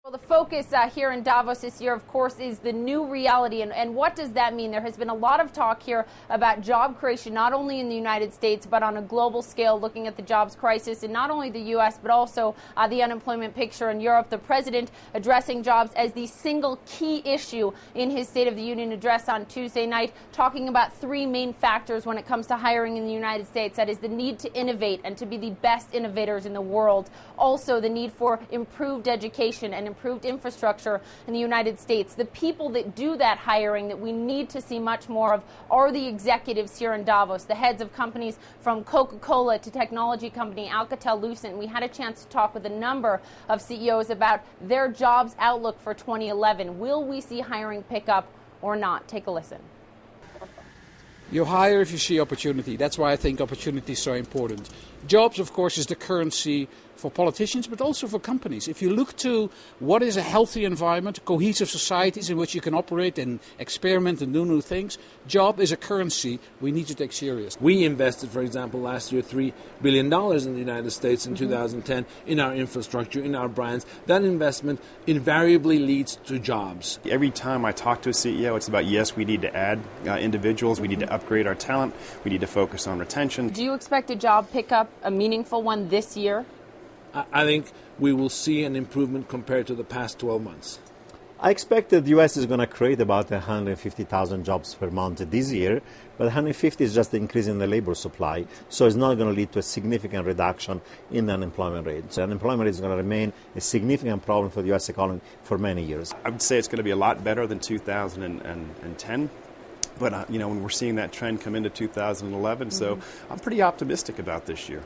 Well, the focus here in Davos this year, of course, is the new reality. And what does that mean? There has been a lot of talk here about job creation, not only in the United States, but on a global scale, looking at the jobs crisis in not only the U.S., but also the unemployment picture in Europe. The president addressing jobs as the single key issue in his State of the Union address on Tuesday night, talking about three main factors when it comes to hiring in the United States. That is the need to innovate and to be the best innovators in the world. Also, the need for improved education and improved infrastructure in the United States. The people that do that hiring that we need to see much more of are the executives here in Davos, the heads of companies from Coca-Cola to technology company Alcatel-Lucent. We had a chance to talk with a number of CEOs about their jobs outlook for 2011. Will we see hiring pick up or not? Take a listen. You hire if you see opportunity. That's why I think opportunity is so important. Jobs, of course, is the currency for politicians, but also for companies. If you look to what is a healthy environment, cohesive societies in which you can operate and experiment and do new things, job is a currency we need to take serious. We invested, for example, last year $3 billion in the United States in 2010 in our infrastructure, in our brands. That investment invariably leads to jobs. Every time I talk to a CEO, it's about, yes, we need to add individuals, we need to upgrade our talent, we need to focus on retention. Do you expect a job pickup, a meaningful one this year? I think we will see an improvement compared to the past 12 months. I expect that the U.S. is going to create about 150,000 jobs per month this year, but 150 is just increasing the labor supply, so it's not going to lead to a significant reduction in the unemployment rate. So unemployment is going to remain a significant problem for the U.S. economy for many years. I would say it's going to be a lot better than 2010. But, when we're seeing that trend come into 2011, so I'm pretty optimistic about this year.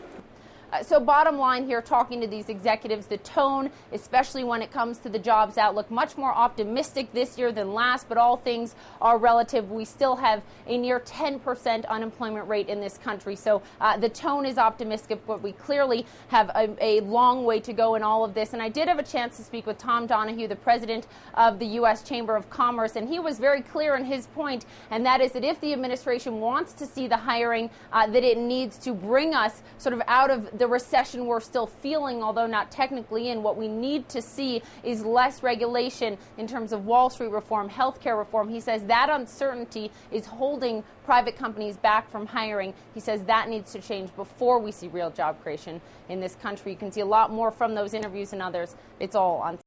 So bottom line here, talking to these executives, the tone, especially when it comes to the jobs outlook, much more optimistic this year than last, but all things are relative. We still have a near 10% unemployment rate in this country. So the tone is optimistic, but we clearly have a long way to go in all of this. And I did have a chance to speak with Tom Donahue, the president of the U.S. Chamber of Commerce, and he was very clear in his point, and that is that if the administration wants to see the hiring, that it needs to bring us sort of out of the recession we're still feeling, although not technically in. What we need to see is less regulation in terms of Wall Street reform, healthcare reform. He says that uncertainty is holding private companies back from hiring. He says that needs to change before we see real job creation in this country. You can see a lot more from those interviews and others. It's all on